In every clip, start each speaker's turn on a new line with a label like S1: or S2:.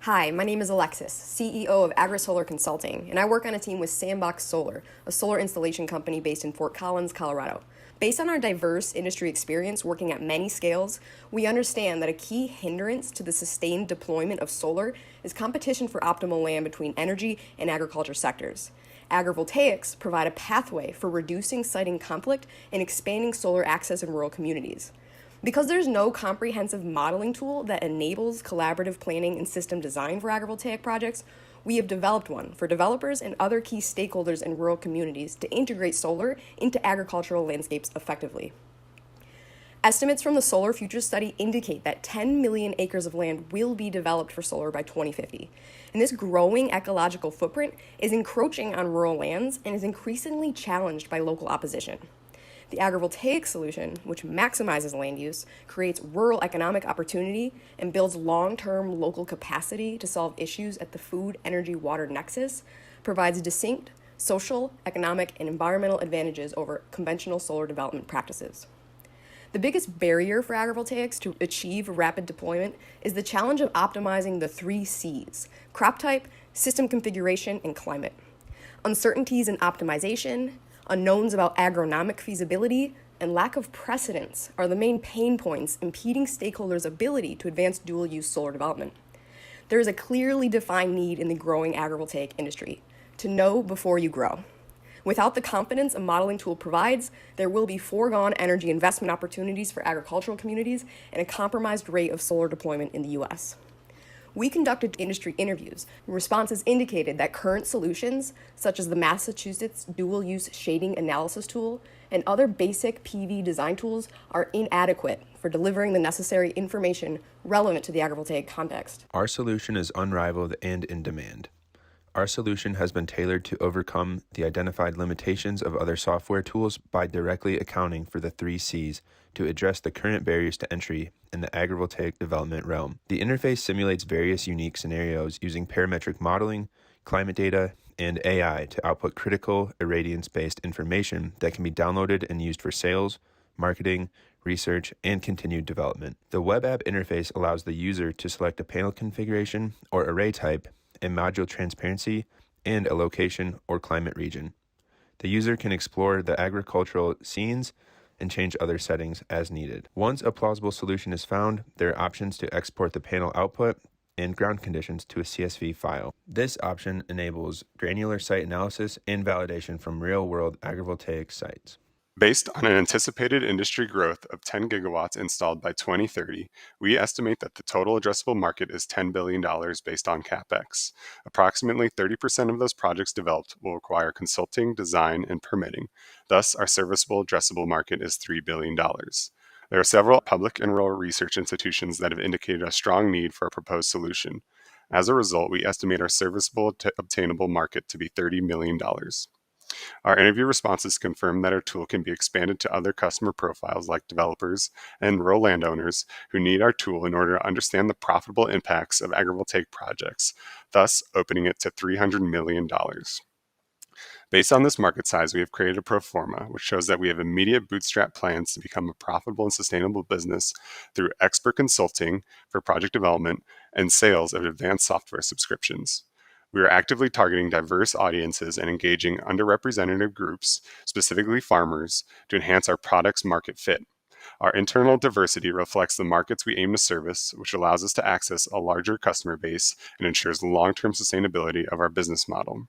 S1: Hi, my name is Alexis, CEO of AgriSolar Consulting, and I work on a team with Sandbox Solar, a solar installation company based in Fort Collins, Colorado. Based on our diverse industry experience working at many scales, we understand that a key hindrance to the sustained deployment of solar is competition for optimal land between energy and agriculture sectors. Agrivoltaics provide a pathway for reducing siting conflict and expanding solar access in rural communities. Because there's no comprehensive modeling tool that enables collaborative planning and system design for agrivoltaic projects, we have developed one for developers and other key stakeholders in rural communities to integrate solar into agricultural landscapes effectively. Estimates from the Solar Futures Study indicate that 10 million acres of land will be developed for solar by 2050. And this growing ecological footprint is encroaching on rural lands and is increasingly challenged by local opposition. The agrivoltaic solution, which maximizes land use, creates rural economic opportunity, and builds long-term local capacity to solve issues at the food, energy, water nexus, provides distinct social, economic, and environmental advantages over conventional solar development practices. The biggest barrier for agrivoltaics to achieve rapid deployment is the challenge of optimizing the 3 C's: crop type, system configuration, and climate. Uncertainties in optimization, unknowns about agronomic feasibility, and lack of precedence are the main pain points impeding stakeholders' ability to advance dual-use solar development. There is a clearly defined need in the growing agrivoltaic industry: to know before you grow. Without the confidence a modeling tool provides, there will be foregone energy investment opportunities for agricultural communities and a compromised rate of solar deployment in the U.S. We conducted industry interviews. Responses indicated that current solutions, such as the Massachusetts dual-use shading analysis tool and other basic PV design tools, are inadequate for delivering the necessary information relevant to the agrivoltaic context.
S2: Our solution is unrivaled and in demand. Our solution has been tailored to overcome the identified limitations of other software tools by directly accounting for the 3 C's to address the current barriers to entry in the agrivoltaic development realm. The interface simulates various unique scenarios using parametric modeling, climate data, and AI to output critical irradiance-based information that can be downloaded and used for sales, marketing, research, and continued development. The web app interface allows the user to select a panel configuration or array type, a module transparency, and a location or climate region. The user can explore the agricultural scenes and change other settings as needed. Once a plausible solution is found, there are options to export the panel output and ground conditions to a CSV file. This option enables granular site analysis and validation from real-world agrivoltaic sites.
S3: Based on an anticipated industry growth of 10 gigawatts installed by 2030, we estimate that the total addressable market is $10 billion based on CapEx. Approximately 30% of those projects developed will require consulting, design, and permitting. Thus, our serviceable addressable market is $3 billion. There are several public and rural research institutions that have indicated a strong need for a proposed solution. As a result, we estimate our serviceable obtainable market to be $30 million. Our interview responses confirm that our tool can be expanded to other customer profiles like developers and rural landowners who need our tool in order to understand the profitable impacts of agrivoltaic projects, thus opening it to $300 million. Based on this market size, we have created a pro forma, which shows that we have immediate bootstrap plans to become a profitable and sustainable business through expert consulting for project development and sales of advanced software subscriptions. We are actively targeting diverse audiences and engaging underrepresented groups, specifically farmers, to enhance our product's market fit. Our internal diversity reflects the markets we aim to service, which allows us to access a larger customer base and ensures long-term sustainability of our business model.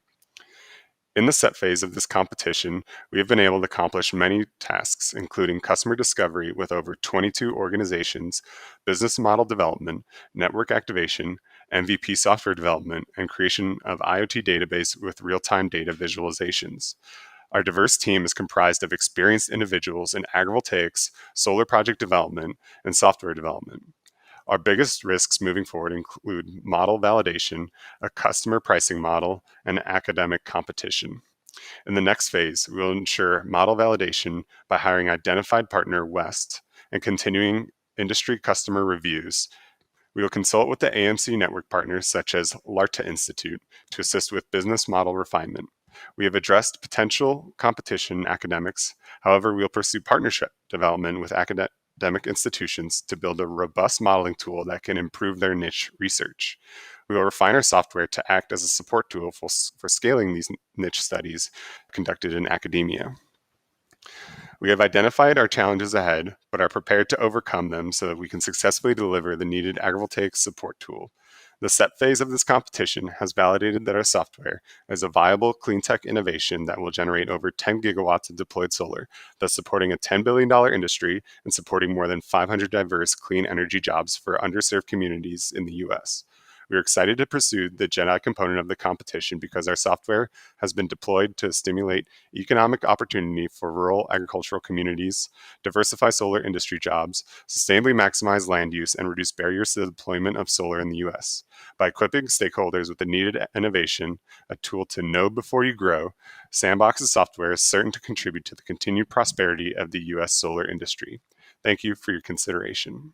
S3: In the set phase of this competition, we have been able to accomplish many tasks, including customer discovery with over 22 organizations, business model development, network activation, MVP software development, and creation of IoT database with real-time data visualizations. Our diverse team is comprised of experienced individuals in agrivoltaics, solar project development, and software development. Our biggest risks moving forward include model validation, a customer pricing model, and academic competition. In the next phase, we will ensure model validation by hiring identified partner West and continuing industry customer reviews. We will consult with the AMC network partners such as LARTA Institute to assist with business model refinement. We have addressed potential competition academics. However, we will pursue partnership development with academic institutions to build a robust modeling tool that can improve their niche research. We will refine our software to act as a support tool for scaling these niche studies conducted in academia. We have identified our challenges ahead, but are prepared to overcome them so that we can successfully deliver the needed agrivoltaics support tool. The SEP phase of this competition has validated that our software is a viable clean tech innovation that will generate over 10 gigawatts of deployed solar, thus supporting a $10 billion industry and supporting more than 500 diverse clean energy jobs for underserved communities in the US. We are excited to pursue the GenAI component of the competition because our software has been deployed to stimulate economic opportunity for rural agricultural communities, diversify solar industry jobs, sustainably maximize land use, and reduce barriers to the deployment of solar in the US. By equipping stakeholders with the needed innovation, a tool to know before you grow, Sandbox's software is certain to contribute to the continued prosperity of the US solar industry. Thank you for your consideration.